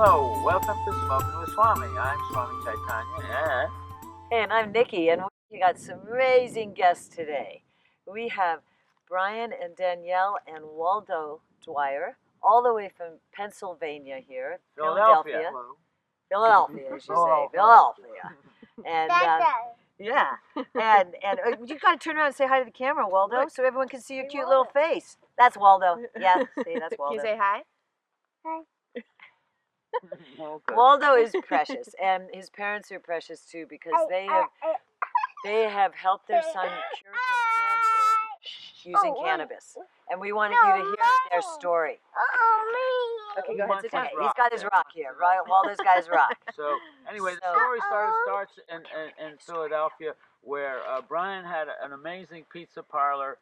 Hello, welcome to Smokin with Swami. I'm Swami Chaitanya. Hey, and I'm Nikki, and we got some amazing guests today. We have Brian and Danielle and Waldo Dwyer, all the way from Pennsylvania here, Philadelphia, I should say, Philadelphia. And yeah, and you got to turn around and say hi to the camera, Waldo, so everyone can see your cute little face. That's Waldo. Yeah, see, that's Waldo. Can you say hi? Hi. Okay. Waldo is precious, and his parents are precious too because they have helped their son cure from cancer using cannabis, and we wanted you to hear their story. Okay, go ahead. Sit down. Okay, he's got his rock here, right? Waldo's got his rock. So anyway, the story starts in Philadelphia, where Brian had an amazing pizza parlor,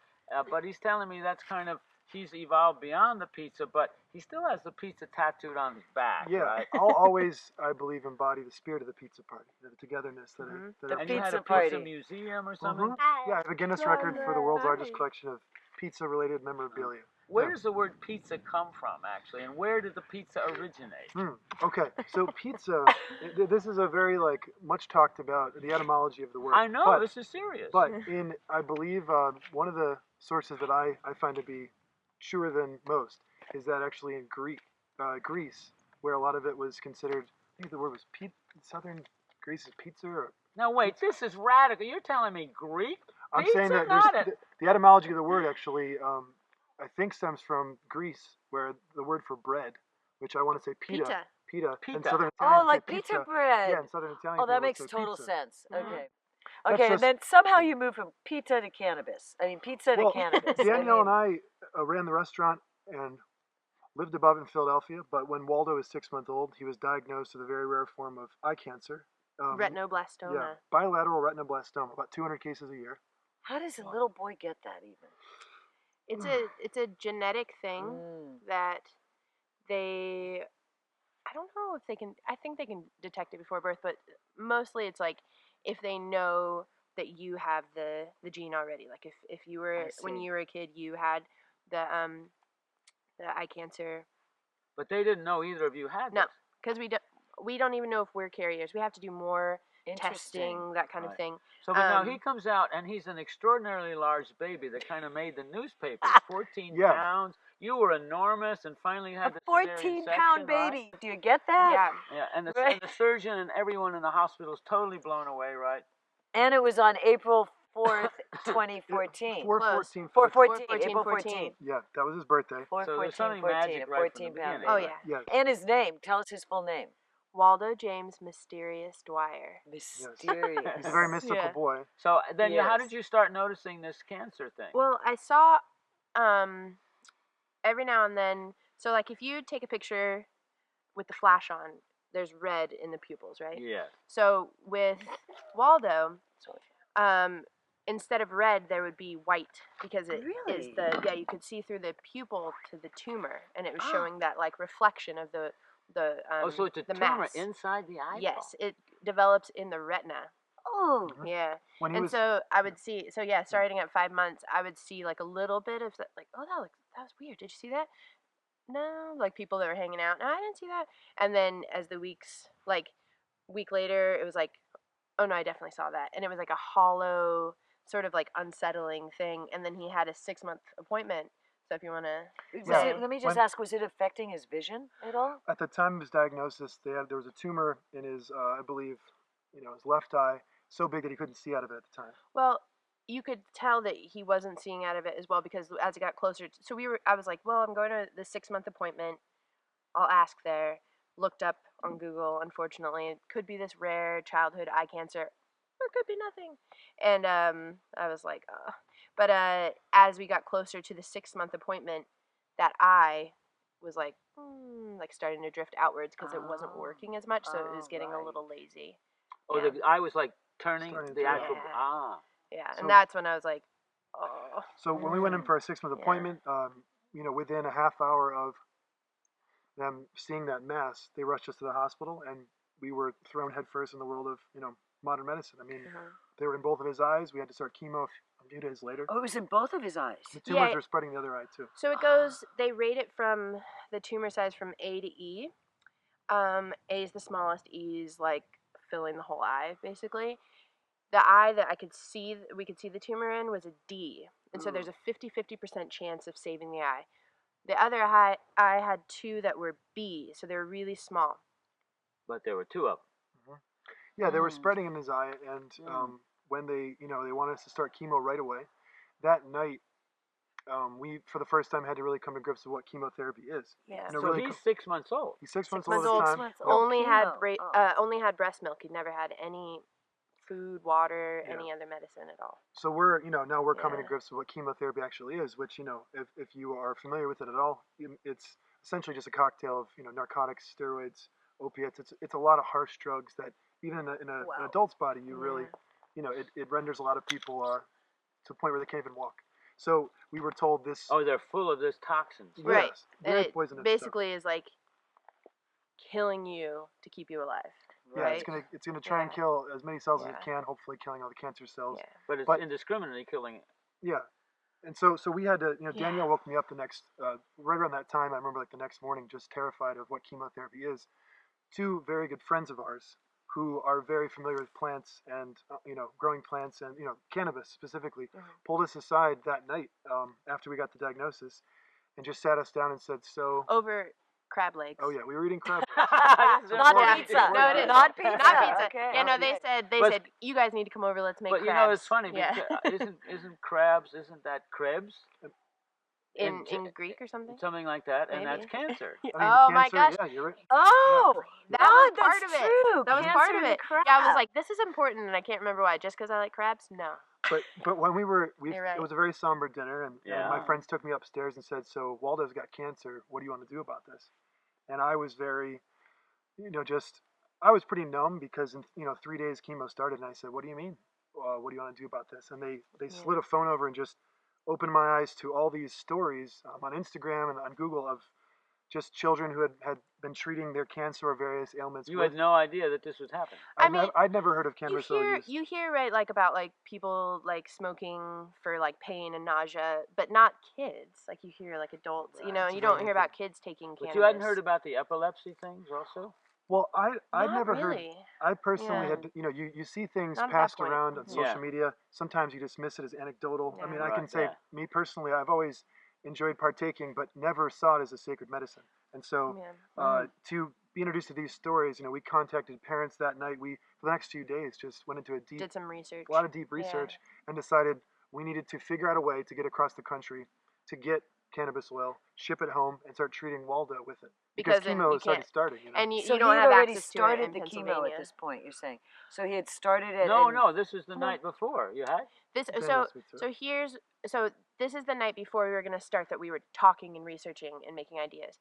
but he's telling me that's kind of he's evolved beyond the pizza, but he still has the pizza tattooed on his back. Yeah, right? I'll always, I believe, embody the spirit of the pizza party, the togetherness that The And you had a pizza party. pizza museum or something. Yeah, I have a Guinness record for the world's largest collection of pizza-related memorabilia. Where does the word pizza come from, actually, and where did the pizza originate? Okay, so pizza, this is a very, much talked about, the etymology of the word. I know, but, this is serious. But I believe, one of the sources that I find to be truer than most is that actually in Greece, where a lot of it was considered, I think the word was southern Greece is pizza. Or, Now wait, this is radical. You're telling me Greek I'm pizza? saying that Not the etymology of the word actually, I think stems from Greece, where the word for bread, which I want to say pita, Pita. and Southern Italian Oh, like say pizza bread. Yeah, in Southern Italian. Oh, that people makes say total pizza. sense. Mhm. Okay. That's Okay, and just- then somehow you move from pizza to cannabis. I mean, pizza to Well, cannabis. Danielle and I ran the restaurant and lived above in Philadelphia, but when Waldo was 6 months old, he was diagnosed with a very rare form of eye cancer. Retinoblastoma. Yeah, bilateral retinoblastoma, about 200 cases a year. How does a little boy get that even? It's a genetic thing Mm. that I don't know if they can, I think they can detect it before birth, but mostly it's like if they know that you have the gene already. Like if you were, when see. you were a kid, you had the eye cancer. But they didn't know either of you had No, this. because we don't even know if we're carriers. We have to do more Interesting. testing, that kind of Right. thing. So but now he comes out and he's an extraordinarily large baby that kind of made the newspapers. 14 Yeah. pounds. You were enormous, and finally had the A 14-pound baby. Right? Do you get that? Yeah. Yeah, and Right. the surgeon and everyone in the hospital is totally blown away, right? And it was on April 4th, 2014. 4/14. 4/14. April 14th. Yeah, that was his birthday. 4/14. So there's something 14, magic a right from the 14-pound beginning. baby. Oh yeah. Yeah. And his name. Tell us his full name. Waldo James Mysterious Dwyer. Mysterious. He's a very mystical Yeah. boy. So then, how Yes. did you start noticing this cancer thing? Well, I saw every now and then. So like if you take a picture with the flash on, there's red in the pupils, right? Yeah. So with Waldo, instead of red, there would be white because it is Really? you could see through the pupil to the tumor, and it was showing that like reflection of the So it's a the tumor mass. inside the eyeball. Yes, it develops in the retina. Oh. Yeah. When he And was, so I would see, starting at 5 months, I would see like a little bit of like, oh, that was weird. Did you see that? No, like people that were hanging out. No, I didn't see that. And then as the weeks, like week later, it was like, oh no, I definitely saw that. And it was like a hollow, sort of like unsettling thing. And then he had a 6-month appointment. So if you want to say. Let me just ask, was it affecting his vision at all? at the time of his diagnosis, there was a tumor in his, I believe, his left eye, so big that he couldn't see out of it at the time. Well, you could tell that he wasn't seeing out of it as well because as it got closer, I was like, well, I'm going to the 6-month appointment. I'll ask there. Looked up on Google. Unfortunately, it could be this rare childhood eye cancer, or it could be nothing. And I was like, oh. But as we got closer to the 6-month appointment, that eye was like starting to drift outwards because it wasn't working as much, so it was getting a little lazy. Oh, Yeah. the eye was like turning Starting the to- actual. Yeah. Yeah, So- and that's when I was like, oh. So when we went in for a 6-month Yeah. appointment, within a half hour of them seeing that mass, they rushed us to the hospital, and we were thrown headfirst in the world of, modern medicine. I mean, they were in both of his eyes. We had to start chemo a few days later. Oh, it was in both of his eyes. The tumors Yeah. were spreading the other eye too. So it goes, they rate it from the tumor size from A to E. A is the smallest, E is like filling the whole eye, basically. The eye that we could see the tumor in was a D. And so there's a 50% chance of saving the eye. The other eye had 2 that were B, so they were really small. But there were 2 of them. Yeah, they were spreading in his eye, and when they wanted us to start chemo right away, that night, we for the first time had to really come to grips with what chemotherapy is. Yeah. So he's 6 months old. He's 6 months 6 old months at the old. time. Only had chemo. only had breast milk. He'd never had any food, water, Yeah. any other medicine at all. So we're now we're coming to Yeah. grips with what chemotherapy actually is, which if you are familiar with it at all, it's essentially just a cocktail of narcotics, steroids, opiates. It's a lot of harsh drugs that even in an adult's body, you really it renders a lot of people to the point where they can't even walk. So we were told this. Oh, they're full of this toxins. Yes, Right. very And it poisonous basically is like killing you to keep you alive. stuff. Yeah, Right? it's gonna try and Yeah. kill as many cells as Yeah. it can, hopefully killing all the cancer cells. Yeah. But it's But- indiscriminately killing it. Yeah, and so we had to, Yeah. Danielle woke me up the next, right around that time. I remember like the next morning, just terrified of what chemotherapy is. 2 very good friends of ours who are very familiar with plants and growing plants and cannabis specifically, pulled us aside that night after we got the diagnosis, and just sat us down and said, "So." Over crab legs. Oh yeah, we were eating crab. Not important. pizza. No, it is. Not pizza. Not pizza. Okay. Yeah, no, they said But- you guys need to come over. Let's make But crabs. it's funny Yeah. because isn't crabs, isn't that krebs? in Greek or something. Something like that, and Maybe. that's cancer. I mean, Oh my cancer, gosh. Yeah, you're right. Oh, That God, was part that's of it. true. That was Cancer part of in the it. Yeah, I was crab. like, this is important, and I can't remember why. Just because I like crabs? No. But when You're right. it was a very somber dinner, and my Yeah. friends took me upstairs and said, "So Waldo's got cancer. What do you want to do about this?" And I was very, I was pretty numb because in 3 days chemo started, and I said, "What do you mean? What do you want to do about this?" And they slid a phone over and just opened my eyes to all these stories on Instagram and on Google of just children who had been treating their cancer or various ailments. You had no idea that this was happening. I'd never heard of cannabis oil use. You hear right like about like people like smoking for like pain and nausea, but not kids. Like you hear like adults. Right, You know, it's you very don't hear about kids taking cannabis. But you hadn't heard about the epilepsy things also? Well, I'd Not never really. heard. I personally Yeah. had, you see things Not at that passed point. around on Mhm. social Yeah. media. Sometimes you dismiss it as anecdotal. I Yeah. mean, I can Right, say, yeah. me personally, I've always enjoyed partaking, but never saw it as a sacred medicine. And so, Yeah. to be introduced to these stories, we contacted parents that night. We, for the next few days, just went into Did some research. a lot of deep research and decided we needed to figure out a way to get across the country to get cannabis oil, ship it home, and start treating Waldo with it. Because then chemo you is already can't- starting. And So you don't he had have already access to it started in the chemo at Pennsylvania. this point. You're saying so he had started it. No, and- no, this was the night before. You had? This Ben so asked me to. so this is the night before we were gonna start that we were talking and researching and making ideas,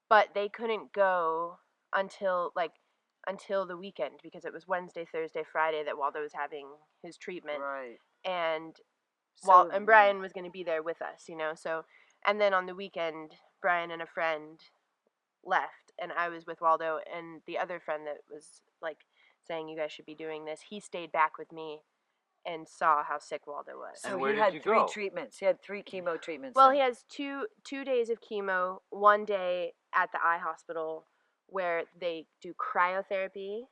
but they couldn't go until the weekend because it was Wednesday, Thursday, Friday that Waldo was having his treatment, Right. and So, and Brian was gonna be there with us, so and then on the weekend Brian and a friend left and I was with Waldo and the other friend that was like saying you guys should be doing this, he stayed back with me and saw how sick Waldo was. So And where he did had you 3 go? treatments. He had 3 chemo treatments. Well, then. he has two days of chemo, one day at the eye hospital where they do cryotherapy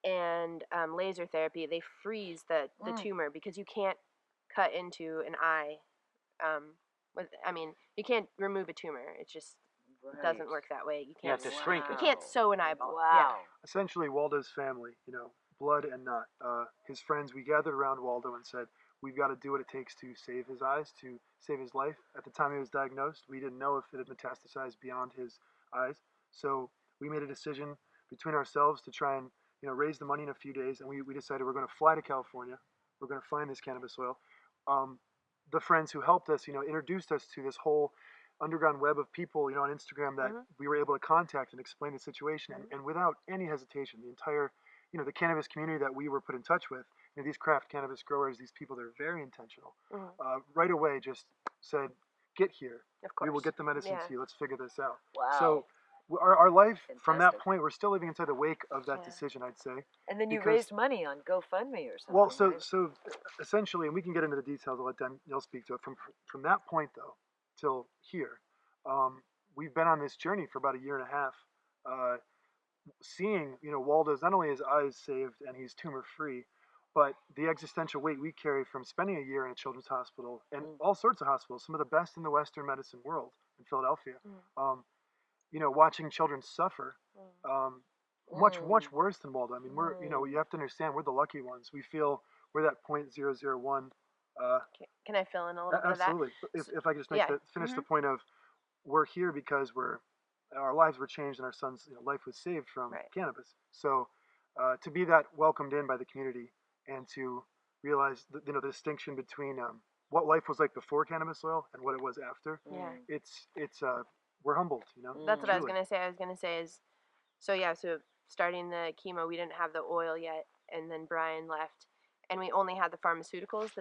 and laser therapy. They freeze the tumor because you can't cut into an eye. You can't remove a tumor. It just doesn't work that way. You You have can't. to shrink You it. can't sew an eyeball. Wow. Essentially, Waldo's family, blood and not, his friends, we gathered around Waldo and said, we've got to do what it takes to save his eyes, to save his life. At the time he was diagnosed, we didn't know if it had metastasized beyond his eyes. So we made a decision between ourselves to try and, raise the money in a few days. And we decided we're going to fly to California. We're going to find this cannabis oil. The friends who helped us, introduced us to this whole underground web of people, on Instagram that we were able to contact and explain the situation. And without any hesitation, the entire, the cannabis community that we were put in touch with, these craft cannabis growers, these people that are very intentional, right away just said, get here. Of course. We will get the medicine Yeah. to you. Let's figure this out. Wow. So our life from that Fantastic. point, we're still living inside the wake of that decision, I'd say. And then you because- raised money on GoFundMe or something. Well, right? so essentially, and we can get into the details. I'll let Danielle speak to it. From that point though till here, we've been on this journey for about a year and a half. seeing, Waldo's, not only his eyes saved and he's tumor free, but the existential weight we carry from spending a year in a children's hospital and all sorts of hospitals, some of the best in the Western medicine world in Philadelphia. Watching children suffer, much worse than Waldo. I mean, we're, you have to understand, we're the lucky ones. We feel we're that 0.001. Can I fill in a little bit of that? Absolutely. If I could just finish the point of, we're here because our lives were changed and our son's life was saved from cannabis. So to be that welcomed in by the community and to realize the distinction between what life was like before cannabis oil and what it was after. It's we're humbled. That's what I was gonna say. I was gonna say is, so starting the chemo, we didn't have the oil yet, and then Brian left, and we only had the pharmaceuticals.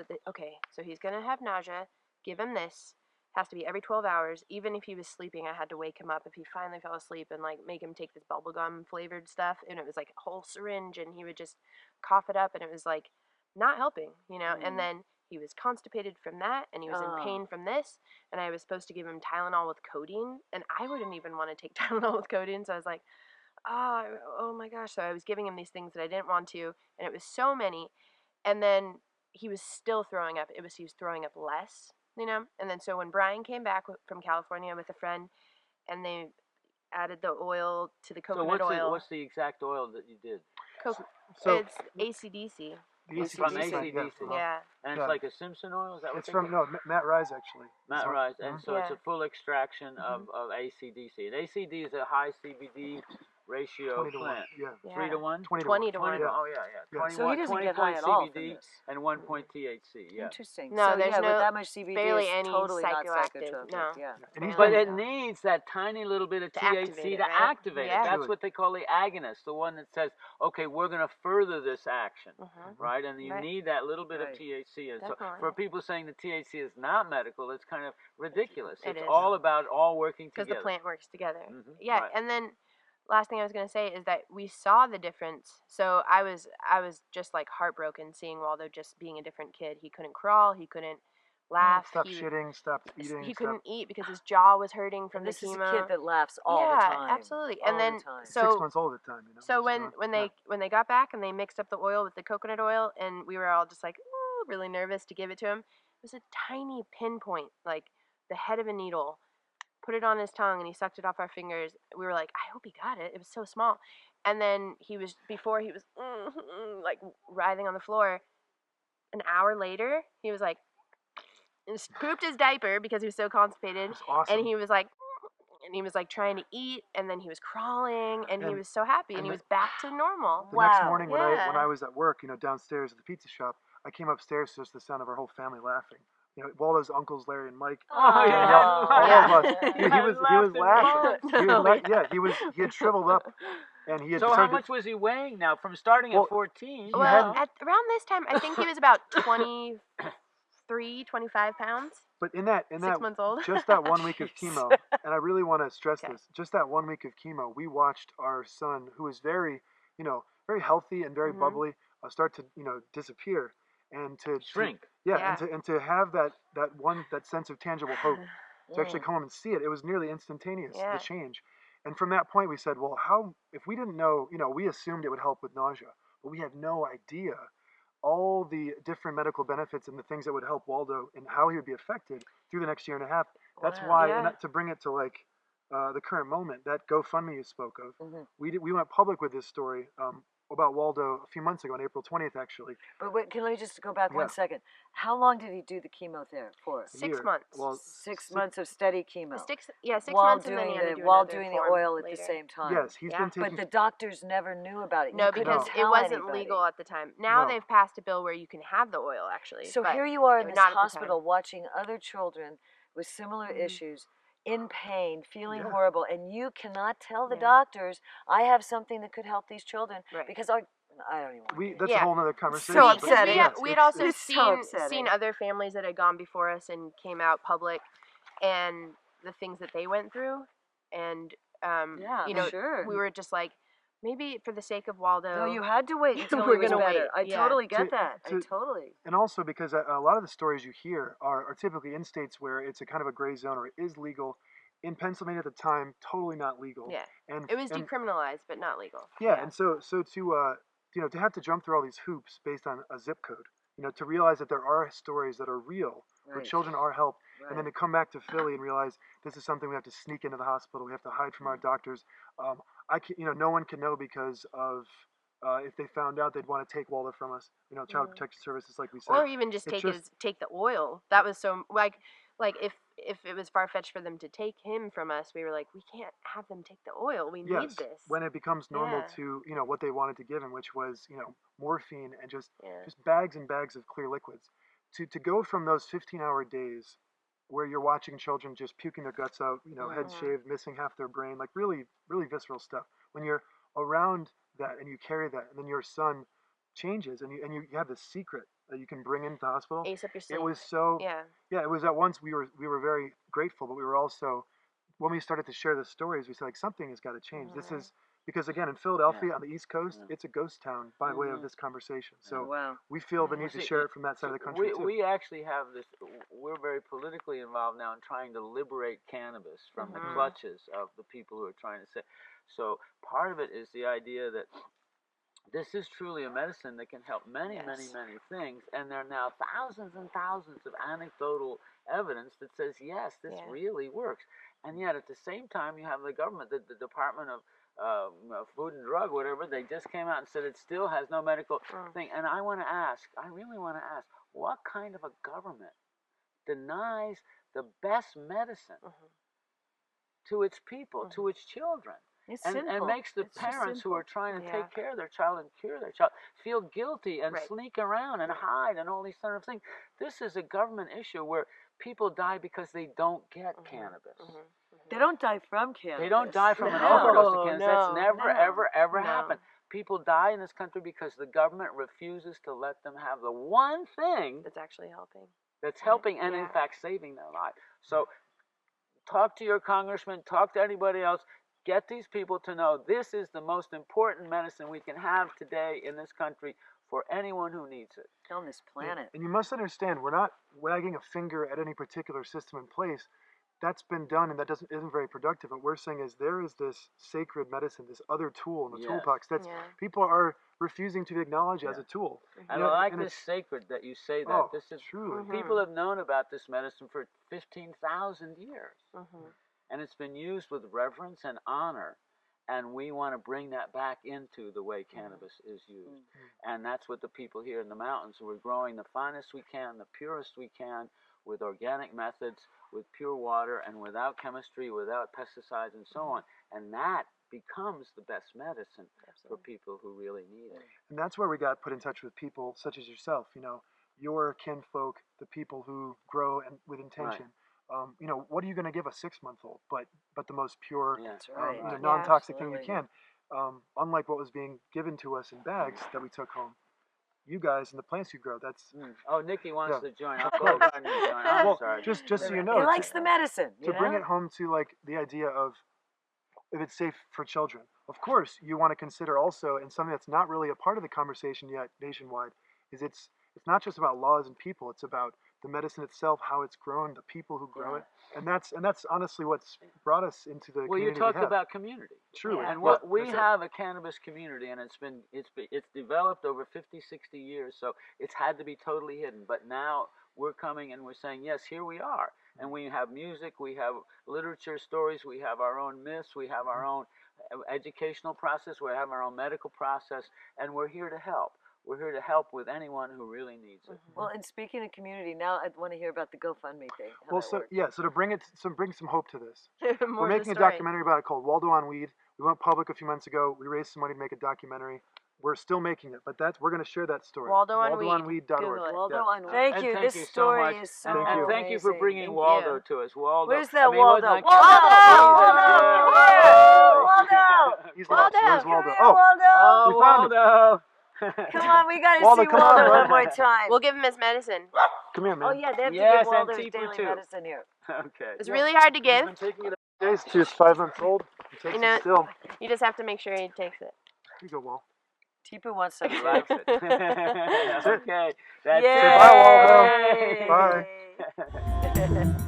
So he's gonna have nausea. Give him this. Has to be every 12 hours. Even if he was sleeping, I had to wake him up if he finally fell asleep and make him take this bubblegum flavored stuff. And it was like a whole syringe, and he would just cough it up, and it was not helping, And then he was constipated from that, and he was in pain from this, and I was supposed to give him Tylenol with codeine, and I wouldn't even want to take Tylenol with codeine, so I was like, oh my gosh. So I was giving him these things that I didn't want to, and it was so many, and then he was still throwing up. He was throwing up less. And then so when Brian came back from California with a friend, and they added the oil to the coconut oil. What's the exact oil that you did? It's ACDC. From ACDC. Yeah. And it's like a Simpson oil? Is that what it's from? No, Matt Rise actually. Matt Rise. And so it's a full extraction of ACDC. And ACD is a high CBD ratio 20 to 1. plant. Yeah. 3 to 1? 20 to 1. Oh, yeah. 20, so he doesn't get high at all from CBD this. and 1 point THC. Yeah. Interesting. No, so, there's with that much CBD, barely it's any totally not psychoactive. psychotropic. No. Yeah. But it needs that tiny little bit of THC to activate it. Yeah. That's what they call the agonist, the one that says, okay, we're going to further this action, right? And you need that little bit of THC. And so for people saying the THC is not medical, it's kind of ridiculous. It's all about all working together. Because the plant works together. Yeah, and then last thing I was going to say is that we saw the difference. So I was just heartbroken seeing Waldo just being a different kid. He couldn't crawl. He couldn't laugh. Stopped shitting. Stopped eating. He couldn't eat because his jaw was hurting from the chemo. This is a kid that laughs all the time. Yeah, absolutely. And then so 6 months old at the time. So when they got back and they mixed up the oil with the coconut oil, and we were all just really nervous to give it to him. It was a tiny pinpoint, like the head of a needle. Put it on his tongue, and he sucked it off our fingers. We were like, I hope he got it. It was so small. And then he was writhing on the floor. An hour later, he was pooped his diaper because he was so constipated. Awesome. And he was trying to eat, and then he was crawling, and he was so happy, and he was back to normal. The next morning when I was at work, downstairs at the pizza shop, I came upstairs to just the sound of our whole family laughing. Waldo's uncles, Larry and Mike. Oh, yeah. All of us. He was laughing. He had shriveled up, and he had. So how much was he weighing now from starting at 14? Well, around this time, I think he was about 25 pounds. But in that 6 months old. just that 1 week of chemo, and I really want to stress this, just that 1 week of chemo, we watched our son, who was very, very healthy and very bubbly, start to, disappear. And to shrink, and to have that sense of tangible hope, to actually come home and see it, it was nearly instantaneous, the change. And from that point, we said, well, how, if we didn't know, we assumed it would help with nausea, but we had no idea all the different medical benefits and the things that would help Waldo and how he would be affected through the next year and a half. That's why, and to bring it to the current moment, that GoFundMe you spoke of, we went public with this story. About Waldo a few months ago, on April 20th, actually. But wait, let me just go back 1 second. How long did he do the chemotherapy for? 6 months. Well, 6 months of steady chemo. 6 months, and then he had to do while doing the form oil at later. the same time. Yes, he's been taking. But the doctors never knew about it. No, because it wasn't legal at the time. Now they've passed a bill where you can have the oil, actually. So here you are in this hospital watching other children with similar issues, in pain, feeling horrible, and you cannot tell the doctors, I have something that could help these children, because I don't even. That's a whole other conversation. So upsetting. We had also seen other families that had gone before us and came out public, and the things that they went through, and we were just like, maybe for the sake of Waldo. No, you had to wait until he was better. I totally get that. I totally. And also because a lot of the stories you hear are typically in states where it's a kind of a gray zone or it is legal, in Pennsylvania at the time, totally not legal. Yeah. And It was decriminalized, but not legal. Yeah, and so to have to jump through all these hoops based on a zip code, to realize that there are stories that are real, where children are helped, and then to come back to Philly and realize this is something we have to sneak into the hospital, we have to hide from our doctors. No one can know because of if they found out, they'd want to take Waldo from us. Child Protection Services, like we said, or even just take the oil. That was so like if it was far fetched for them to take him from us, we were like, we can't have them take the oil. We need this. When it becomes normal to what they wanted to give him, which was morphine and just bags and bags of clear liquids, to go from those 15-hour days where you're watching children just puking their guts out, heads shaved, missing half their brain, like really, really visceral stuff. When you're around that and you carry that, and then your son changes, and you have this secret that you can bring into the hospital. Ace up your sleeve. It was so it was at once we were very grateful, but we were also, when we started to share the stories, we said like something has got to change. This is because again in Philadelphia on the East Coast, it's a ghost town by way of this conversation. So we feel the need to share it from that side of the country too. We actually have this. We're very politically involved now in trying to liberate cannabis from the clutches of the people who are trying to say. So part of it is the idea that this is truly a medicine that can help many, many, many things. And there are now thousands and thousands of anecdotal evidence that says, yes, this really works. And yet at the same time, you have the government, the Department of Food and Drug, whatever, they just came out and said it still has no medical thing. And I really want to ask, what kind of a government denies the best medicine to its people, to its children? And makes the parents who are trying to take care of their child and cure their child feel guilty and sneak around and hide and all these sort of things. This is a government issue where people die because they don't get cannabis. They don't die from cannabis. They don't die from an overdose of cannabis. That's never, ever happened. People die in this country because the government refuses to let them have the one thing that's actually helping. That's helping and in fact saving their life. So talk to your congressman, talk to anybody else. Get these people to know this is the most important medicine we can have today in this country for anyone who needs it. On this planet. And you must understand, we're not wagging a finger at any particular system in place. That's been done, and that isn't very productive. What we're saying is there is this sacred medicine, this other tool in the toolbox that people are refusing to acknowledge as a tool. And I like this sacred that you say that. This is truly. People have known about this medicine for 15,000 years. And it's been used with reverence and honor, and we want to bring that back into the way cannabis is used. And that's what the people here in the mountains, we're growing the finest we can, the purest we can, with organic methods, with pure water, and without chemistry, without pesticides, and so on. And that becomes the best medicine for people who really need it. And that's where we got put in touch with people such as yourself, your kinfolk, the people who grow and with intention. What are you going to give a 6-month-old? But the most pure, non-toxic thing you can. Unlike what was being given to us in bags that we took home. You guys and the plants you grow, that's... Oh, Nikki wants to join. I'm sorry. Just so you know. He likes the medicine. To bring it home to the idea of if it's safe for children. Of course, you want to consider also, and something that's not really a part of the conversation yet nationwide, is it's not just about laws and people, it's about the medicine itself, how it's grown, the people who grow it, and that's honestly what's brought us into the community. Well, you talked about community, truly, and what we have a cannabis community, and it's developed over 50, 60 years, so it's had to be totally hidden. But now we're coming and we're saying, yes, here we are, and we have music, we have literature, stories, we have our own myths, we have our own educational process, we have our own medical process, and we're here to help. We're here to help with anyone who really needs it. Well, and speaking of community, now I want to hear about the GoFundMe thing. So to bring some hope to this, we're making a documentary about it called Waldo on Weed. We went public a few months ago. We raised some money to make a documentary. We're still making it, but we're going to share that story. WaldoOnWeed.org. Waldo on Weed. Thank you. This story is so amazing. And thank you for bringing Waldo to us. Waldo. Where's that Waldo? Waldo! Where's Waldo? Waldo! We found him. Come on, we got to see Waldo one more time. We'll give him his medicine. Come here, man. Oh, yeah, they have to give Waldo his daily medicine here. Okay. It's really hard to give. He's been taking it every day since 5 months old. He takes it still. You just have to make sure he takes it. Here you go, Wal. Tipu wants some. He likes it. Okay. That's it. Say bye, Waldo. Bye.